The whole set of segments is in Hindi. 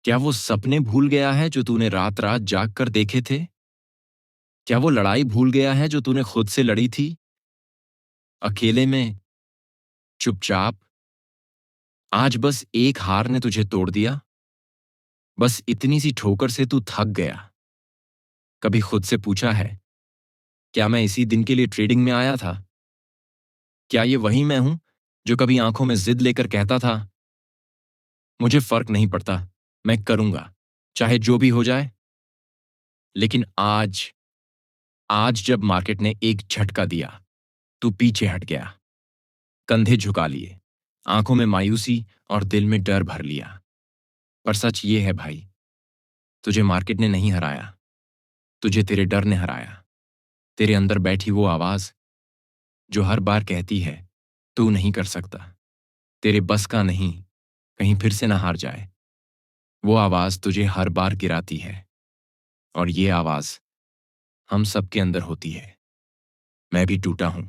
क्या वो सपने भूल गया है जो तूने रात रात जाग कर देखे थे? क्या वो लड़ाई भूल गया है जो तूने खुद से लड़ी थी? अकेले में, चुपचाप। आज बस एक हार ने तुझे तोड़ दिया। बस इतनी सी ठोकर से तू थक गया। कभी खुद से पूछा है, क्या मैं इसी दिन के लिए ट्रेडिंग में आया था? क्या ये वही मैं हूं जो कभी आंखों में जिद लेकर कहता था, मुझे फर्क नहीं पड़ता, मैं करूंगा, चाहे जो भी हो जाए? लेकिन आज, आज जब मार्केट ने एक झटका दिया, तू पीछे हट गया, कंधे झुका लिए, आंखों में मायूसी और दिल में डर भर लिया। पर सच ये है भाई, तुझे मार्केट ने नहीं हराया, तुझे तेरे डर ने हराया। तेरे अंदर बैठी वो आवाज जो हर बार कहती है, तू नहीं कर सकता, तेरे बस का नहीं, कहीं फिर से ना हार जाए। वो आवाज तुझे हर बार गिराती है। और ये आवाज हम सबके अंदर होती है। मैं भी टूटा हूं,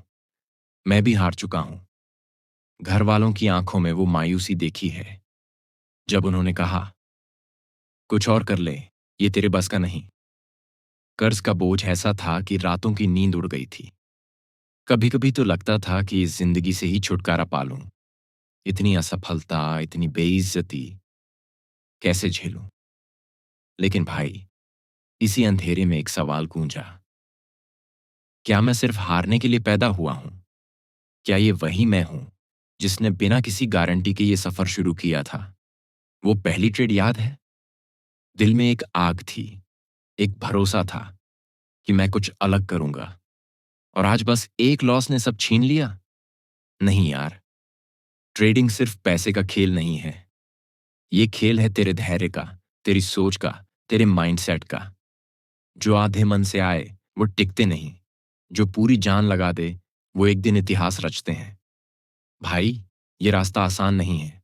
मैं भी हार चुका हूं। घर वालों की आंखों में वो मायूसी देखी है जब उन्होंने कहा, कुछ और कर ले, ये तेरे बस का नहीं। कर्ज का बोझ ऐसा था कि रातों की नींद उड़ गई थी। कभी कभी तो लगता था कि इस जिंदगी से ही छुटकारा पा लूं। इतनी असफलता, इतनी बेइज्जती कैसे झेलूं? लेकिन भाई, इसी अंधेरे में एक सवाल गूंजा, क्या मैं सिर्फ हारने के लिए पैदा हुआ हूं? क्या ये वही मैं हूं जिसने बिना किसी गारंटी के ये सफर शुरू किया था? वो पहली ट्रेड याद है? दिल में एक आग थी, एक भरोसा था कि मैं कुछ अलग करूंगा। और आज बस एक लॉस ने सब छीन लिया? नहीं यार, ट्रेडिंग सिर्फ पैसे का खेल नहीं है। ये खेल है तेरे धैर्य का, तेरी सोच का, तेरे माइंडसेट का। जो आधे मन से आए वो टिकते नहीं, जो पूरी जान लगा दे वो एक दिन इतिहास रचते हैं। भाई, ये रास्ता आसान नहीं है।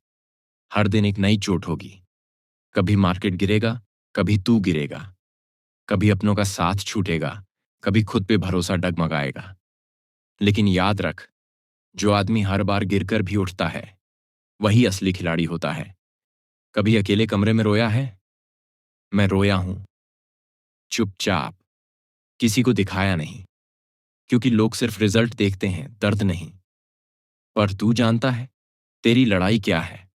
हर दिन एक नई चोट होगी। कभी मार्केट गिरेगा, कभी तू गिरेगा, कभी अपनों का साथ छूटेगा, कभी खुद पे भरोसा डगमगाएगा। लेकिन याद रख, जो आदमी हर बार गिरकर भी उठता है वही असली खिलाड़ी होता है। कभी अकेले कमरे में रोया है? मैं रोया हूं, चुपचाप, किसी को दिखाया नहीं, क्योंकि लोग सिर्फ रिजल्ट देखते हैं, दर्द नहीं। पर तू जानता है तेरी लड़ाई क्या है?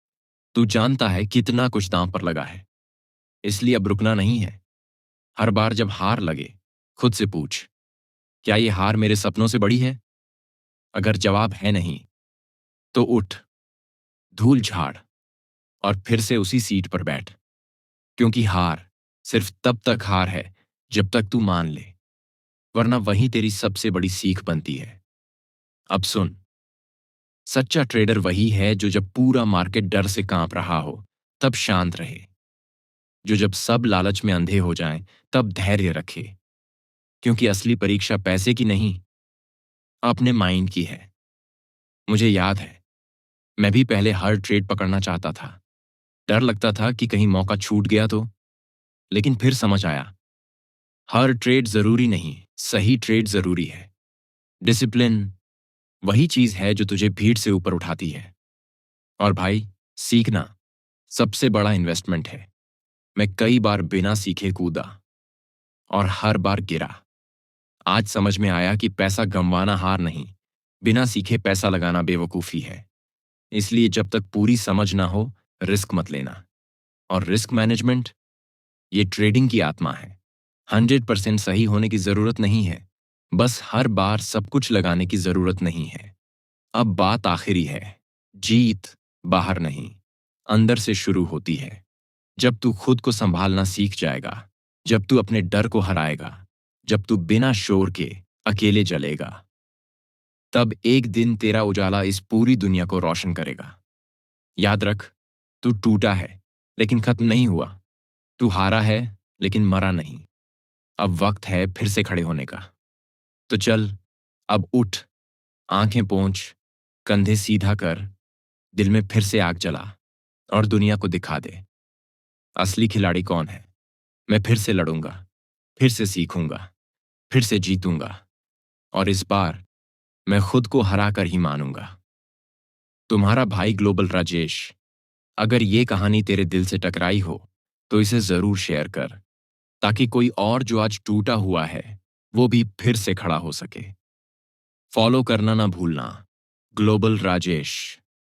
तू जानता है कितना कुछ दांव पर लगा है। इसलिए अब रुकना नहीं है। हर बार जब हार लगे, खुद से पूछ, क्या ये हार मेरे सपनों से बड़ी है? अगर जवाब है नहीं, तो उठ, धूल झाड़ और फिर से उसी सीट पर बैठ। क्योंकि हार सिर्फ तब तक हार है जब तक तू मान ले, वरना वही तेरी सबसे बड़ी सीख बनती है। अब सुन, सच्चा ट्रेडर वही है जो जब पूरा मार्केट डर से कांप रहा हो तब शांत रहे, जो जब सब लालच में अंधे हो जाएं तब धैर्य रखे। क्योंकि असली परीक्षा पैसे की नहीं, अपने माइंड की है। मुझे याद है, मैं भी पहले हर ट्रेड पकड़ना चाहता था। डर लगता था कि कहीं मौका छूट गया तो। लेकिन फिर समझ आया, हर ट्रेड जरूरी नहीं, सही ट्रेड जरूरी है। डिसिप्लिन वही चीज है जो तुझे भीड़ से ऊपर उठाती है। और भाई, सीखना सबसे बड़ा इन्वेस्टमेंट है। मैं कई बार बिना सीखे कूदा और हर बार गिरा। आज समझ में आया कि पैसा गंवाना हार नहीं, बिना सीखे पैसा लगाना बेवकूफी है। इसलिए जब तक पूरी समझ ना हो, रिस्क मत लेना। और रिस्क मैनेजमेंट, ये ट्रेडिंग की आत्मा है। 100% सही होने की जरूरत नहीं है, बस हर बार सब कुछ लगाने की जरूरत नहीं है। अब बात आखिरी है, जीत बाहर नहीं, अंदर से शुरू होती है। जब तू खुद को संभालना सीख जाएगा, जब तू अपने डर को हराएगा, जब तू बिना शोर के अकेले जलेगा, तब एक दिन तेरा उजाला इस पूरी दुनिया को रोशन करेगा। याद रख, तू टूटा है लेकिन खत्म नहीं हुआ। तू हारा है लेकिन मरा नहीं। अब वक्त है फिर से खड़े होने का। तो चल, अब उठ, आंखें पोंछ, कंधे सीधा कर, दिल में फिर से आग जला और दुनिया को दिखा दे, असली खिलाड़ी कौन है। मैं फिर से लड़ूंगा, फिर से सीखूंगा, फिर से जीतूंगा। और इस बार मैं खुद को हरा कर ही मानूंगा। तुम्हारा भाई ग्लोबल राजेश। अगर ये कहानी तेरे दिल से टकराई हो तो इसे जरूर शेयर कर, ताकि कोई और जो आज टूटा हुआ है वो भी फिर से खड़ा हो सके। फॉलो करना ना भूलना। ग्लोबल राजेश।